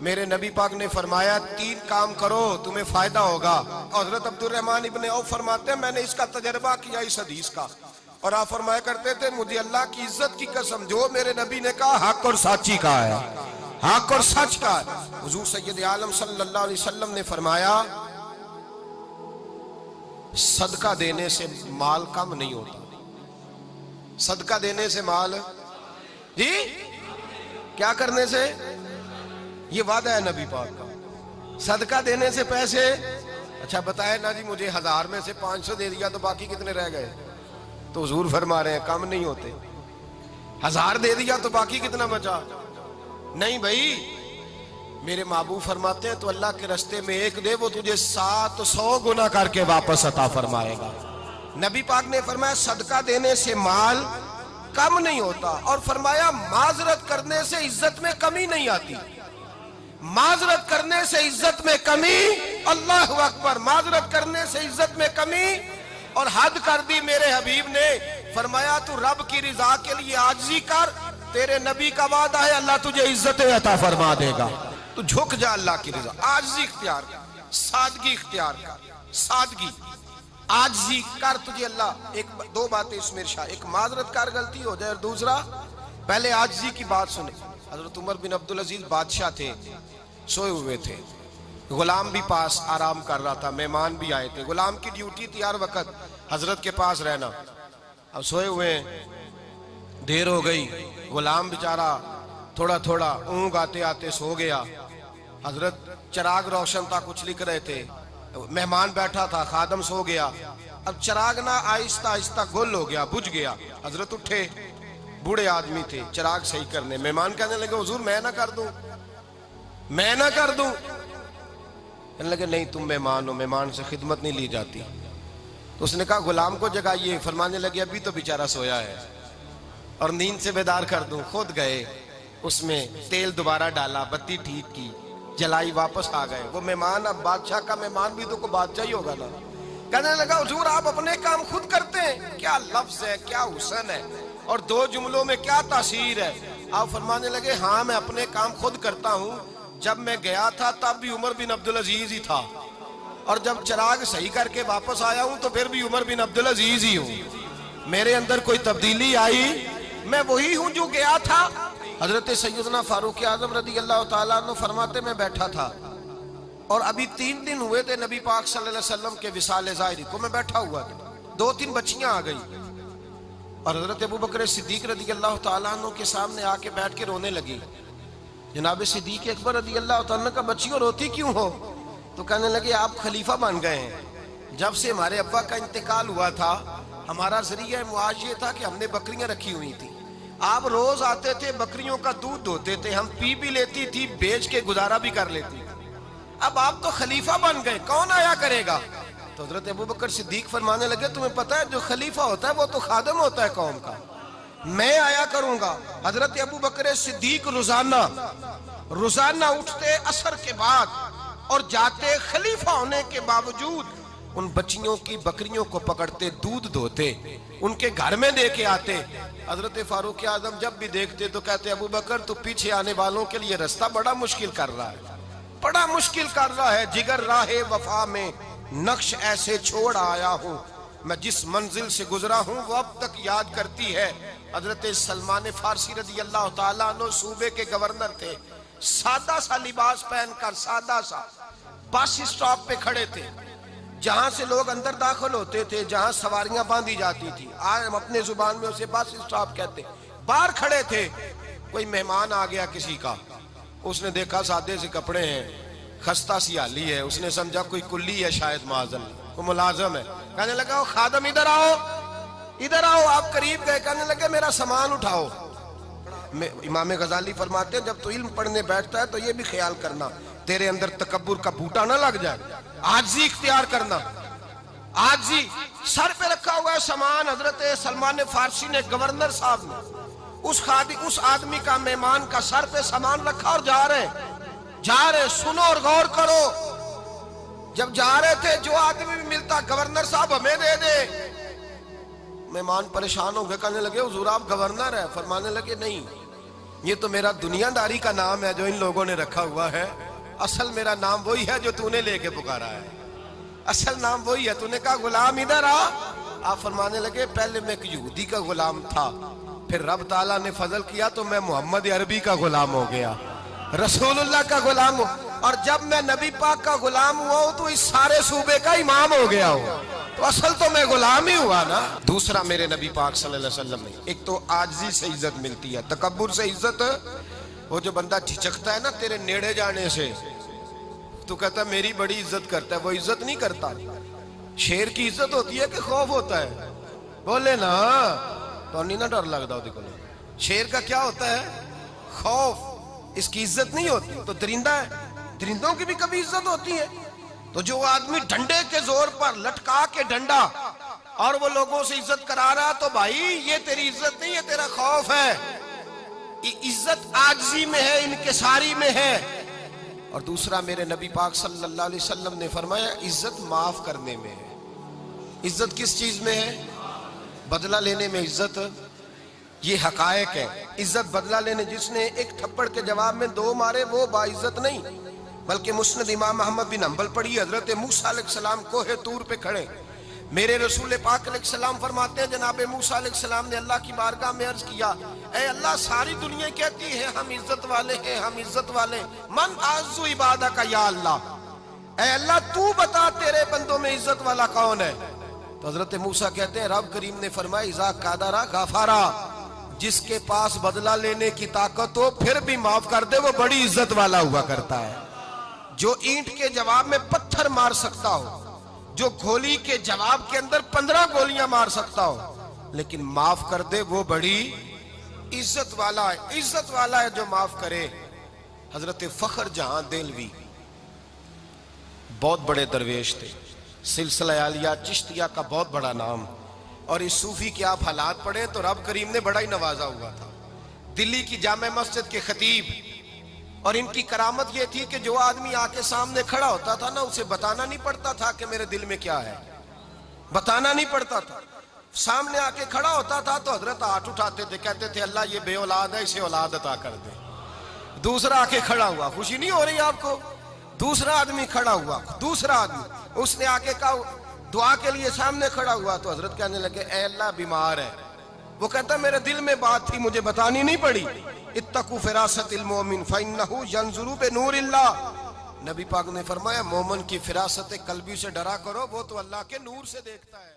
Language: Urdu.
میرے نبی پاک نے فرمایا 3 کام کرو تمہیں فائدہ ہوگا. حضرت عبدالرحمن ابن عوف فرماتے ہیں میں نے اس کا تجربہ کیا اس حدیث کا, اور آپ فرمایا کرتے تھے مجھے اللہ کی عزت کی قسم جو میرے نبی نے کہا حق اور سچی کہا ہے, حق اور سچ کا ہے. حضور سید عالم صلی اللہ علیہ وسلم نے فرمایا صدقہ دینے سے مال کم نہیں ہوتا. صدقہ دینے سے مال جی کیا کرنے سے, یہ وعدہ ہے نبی پاک کا. صدقہ دینے سے پیسے, اچھا بتائے نا جی مجھے 1000 میں سے 500 دے دیا تو باقی کتنے رہ گئے, تو حضور فرما رہے ہیں کم نہیں ہوتے. 1000 دے دیا تو باقی کتنا بچا, نہیں بھائی. میرے محبوب فرماتے ہیں تو اللہ کے رستے میں 1 دے وہ تجھے 700 گنا کر کے واپس عطا فرمائے گا. نبی پاک نے فرمایا صدقہ دینے سے مال کم نہیں ہوتا, اور فرمایا معذرت کرنے سے عزت میں کمی نہیں آتی. معذرت کرنے سے عزت میں کمی, اللہ اکبر, معذرت کرنے سے عزت میں کمی. اور حد کر دی میرے حبیب نے, فرمایا تو رب کی رضا کے لیے عاجزی کر, تیرے نبی کا وعدہ ہے اللہ تجھے عزت عطا فرما دے گا. تو جھک جا اللہ کی رضا, عاجزی اختیار کر, سادگی اختیار کر, سادگی عاجزی کر, تجھے اللہ 2 باتیں اس میں ارشاد, ایک معذرت کر غلطی ہو جائے, اور دوسرا پہلے عاجزی کی بات سنے. حضرت عمر بن عبدالعزیز بادشاہ تھے, سوئے ہوئے تھے, غلام بھی پاس آرام کر رہا تھا, مہمان بھی آئے تھے. غلام کی ڈیوٹی تھی ہر وقت حضرت کے پاس رہنا. اب سوئے ہوئے ہیں, دیر ہو گئی, غلام بیچارہ تھوڑا تھوڑا اونگ آتے آتے سو گیا. حضرت چراغ روشن تھا, کچھ لکھ رہے تھے, مہمان بیٹھا تھا, خادم سو گیا. اب چراغ نہ آہستہ آہستہ گل ہو گیا, بجھ گیا. حضرت اٹھے, بوڑھے آدمی تھے, چراغ صحیح کرنے. مہمان کہنے لگے حضور میں نہ کر دوں, میں نہ کر دوں. کہنے لگے نہیں تم مہمان ہو, مہمان سے خدمت نہیں لی جاتی. تو اس نے کہا غلام کو جگائیے. فرمانے لگے ابھی تو بیچارہ سویا ہے اور نیند سے بیدار کر دوں. خود گئے, اس میں تیل دوبارہ ڈالا, بتی ٹھیک کی, جلائی, واپس آ گئے. وہ مہمان, اب بادشاہ کا مہمان بھی تو کوئی بادشاہ ہی ہوگا نا. کہنے لگا حضور آپ اپنے کام خود کرتے ہیں, کیا لفظ ہے, کیا حسن ہے, اور 2 جملوں میں کیا تاثیر ہے. آپ فرمانے لگے ہاں میں اپنے کام خود کرتا ہوں. جب میں گیا تھا تب بھی عمر بن عبدالعزیز ہی تھا, اور جب چراغ صحیح کر کے واپس آیا ہوں تو پھر بھی عمر بن عبدالعزیز ہی ہوں. میرے اندر کوئی تبدیلی آئی, میں وہی ہوں جو گیا تھا. حضرت سیدنا فاروق اعظم رضی اللہ تعالیٰ عنہ فرماتے میں بیٹھا تھا, اور ابھی 3 دن ہوئے تھے نبی پاک صلی اللہ علیہ وسلم کے وصال ظاہری کو. میں بیٹھا ہوا تھا, 2-3 بچیاں آ گئی, اور حضرت ابو بکر صدیق رضی اللہ تعالیٰ عنہ کے سامنے آ کے بیٹھ کے رونے لگی. جناب صدیق اکبر رضی اللہ تعالیٰ عنہ کا بچیوں روتی کیوں ہو؟ تو کہنے لگے آپ خلیفہ بن گئے ہیں. جب سے ہمارے ابا کا انتقال ہوا تھا ہمارا ذریعہ معاش یہ تھا کہ ہم نے بکریاں رکھی ہوئی تھی. آپ روز آتے تھے, بکریوں کا دودھ دھوتے تھے, ہم پی بھی لیتی تھی, بیچ کے گزارا بھی کر لیتی. اب آپ تو خلیفہ بن گئے, کون آیا کرے گا؟ تو حضرت ابو بکر صدیق فرمانے لگے تمہیں پتہ ہے جو خلیفہ ہوتا ہے وہ تو خادم ہوتا ہے قوم کا, میں آیا کروں گا. حضرت ابو بکر صدیق روزانہ اٹھتے عصر کے بعد اور جاتے, خلیفہ ہونے کے باوجود ان بچیوں کی بکریوں کو پکڑتے, دودھ دھوتے, ان کے گھر میں دے کے آتے. حضرت فاروق اعظم جب بھی دیکھتے تو کہتے ابو بکر تو پیچھے آنے والوں کے لیے رستہ بڑا مشکل کر رہا ہے, بڑا مشکل کر رہا ہے. جگر راہ وفا میں نقش ایسے چھوڑ آیا ہوں, میں جس منزل سے گزرا ہوں وہ اب تک یاد کرتی ہے. حضرت سلمان فارسی رضی اللہ تعالیٰ عنہ صوبے کے گورنر تھے, سادہ سا لباس پہن کر, سادہ سا, بس اسٹاپ پہ کھڑے تھے, جہاں سے لوگ اندر داخل ہوتے تھے, جہاں سواریاں باندھی جاتی تھی, آج ہم اپنے زبان میں اسے بس اسٹاپ کہتے. باہر کھڑے تھے, کوئی مہمان آ گیا کسی کا, اس نے دیکھا سادے سے کپڑے ہیں, خستہ سی حالی ہے, اس نے سمجھا کوئی کلی ہے شاید, معاذن کوئی ملازم ہے. کہنے لگا خادم ادھر آؤ, ادھر آؤ. آپ قریب گئے, کہنے لگے میرا سامان اٹھاؤ. امام غزالی فرماتے ہیں جب تو علم پڑھنے بیٹھتا ہے تو یہ بھی خیال کرنا تیرے اندر تکبر کا بوٹا نہ لگ جائے, عاجزی اختیار کرنا. عاجزی, سر پہ رکھا ہوا ہے سامان. حضرت سلمان فارسی نے, گورنر صاحب نے, اس آدمی کا, مہمان کا سر پہ سامان رکھا اور جا رہے. سنو اور غور کرو. جب جا رہے تھے جو آدمی بھی ملتا گورنر صاحب ہمیں دے دے. مہمان پریشان ہو گئے, کہنے لگے حضور آپ گورنر ہیں؟ فرمانے لگے نہیں, یہ تو میرا دنیا داری کا نام ہے جو ان لوگوں نے رکھا ہوا ہے، اصل میرا نام وہی ہے جو تو نے لے کے پکارا ہے، اصل نام وہی ہے۔ تو نے کہا غلام ادھر آ، آپ فرمانے لگے پہلے میں ایک یہودی کا غلام تھا، پھر رب تعالیٰ نے فضل کیا تو میں محمد عربی کا غلام ہو گیا، رسول اللہ کا غلام ہوں، اور جب میں نبی پاک کا غلام ہوا ہوں تو اس سارے صوبے کا امام ہو گیا ہوں، تو اصل تو میں غلام ہی ہوا نا۔ دوسرا میرے نبی پاک صلی اللہ علیہ وسلم نے، ایک تو عاجزی سے عزت ملتی ہے، تکبر سے عزت، وہ جو بندہ جھجکتا ہے نا تیرے نیڑے جانے سے، تو کہتا ہے میری بڑی عزت کرتا ہے، وہ عزت نہیں کرتا۔ شیر کی عزت ہوتی ہے کہ خوف ہوتا ہے؟ بولے نا، تو نہیں نہ ڈر لگتا ہوتی کو۔ شیر کا کیا ہوتا ہے؟ خوف، اس کی عزت نہیں ہوتی۔ تو درندہ ہے، درندوں کی بھی کبھی عزت ہوتی ہے؟ تو جو آدمی ڈنڈے کے زور پر لٹکا کے ڈنڈا اور وہ لوگوں سے عزت کرا رہا، تو بھائی یہ تیری عزت نہیں ہے، تیرا خوف ہے۔ عزت عاجزی میں ہے، انکساری میں ہے۔ اور دوسرا میرے نبی پاک صلی اللہ علیہ وسلم نے فرمایا عزت معاف کرنے میں ہے۔ عزت کس چیز میں ہے؟ بدلہ لینے میں عزت، یہ حقائق ہے۔ عزت بدلہ لینے، جس نے ایک تھپڑ کے جواب میں 2 مارے وہ باعزت نہیں، بلکہ مسند امام احمد بن حنبل پڑھی، حضرت موسیٰ علیہ السلام کوہ طور پہ کھڑے، میرے رسول پاک علیہ السلام فرماتے ہیں جناب موسیٰ علیہ السلام نے اللہ کی بارگاہ میں عرض کیا، اے اللہ ساری دنیا کہتی ہے ہم عزت والے ہیں، ہم عزت والے، من اعز عبادک یا اللہ، اے اللہ تو بتا تیرے بندوں میں عزت والا کون ہے؟ تو حضرت موسیٰ کہتے ہیں رب کریم نے فرمایا اذا قادر غفارا، جس کے پاس بدلہ لینے کی طاقت ہو پھر بھی معاف کر دے وہ بڑی عزت والا ہوا کرتا ہے۔ جو اینٹ کے جواب میں پتھر مار سکتا ہو، جو گولی کے جواب کے اندر 15 گولیاں مار سکتا ہو، لیکن معاف کر دے وہ بڑی عزت والا ہے۔ عزت والا ہے جو معاف کرے۔ حضرت فخر جہاں دہلوی بہت بڑے درویش تھے، سلسلہ عالیہ چشتیہ کا بہت بڑا نام، اور اس صوفی کے آپ حالات پڑھیں تو رب کریم نے بڑا ہی نوازا ہوا تھا۔ دلی کی جامع مسجد کے خطیب، اور ان کی کرامت یہ تھی کہ جو آدمی آ کے سامنے کھڑا ہوتا تھا نا اسے بتانا نہیں پڑتا تھا کہ میرے دل میں کیا ہے، بتانا نہیں پڑتا تھا۔ سامنے آ کے کھڑا ہوتا تھا تو حضرت ہاتھ اٹھاتے تھے، کہتے تھے اللہ یہ بے اولاد ہے اسے اولاد عطا کر دے۔ دوسرا آ کے کھڑا ہوا، خوشی نہیں ہو رہی آپ کو؟ دوسرا آدمی کھڑا ہوا، دوسرا آدمی، اس نے آ کے کہا دعا کے لیے سامنے کھڑا ہوا تو حضرت کہنے لگے اے اللہ بیمار ہے، وہ کہتا میرے دل میں بات تھی مجھے بتانی نہیں پڑی، اتقوا فراست المومن فإنہ ینظر بنور اللہ، نبی پاک نے فرمایا مومن کی فراست قلبی سے ڈرا کرو، وہ تو اللہ کے نور سے دیکھتا ہے۔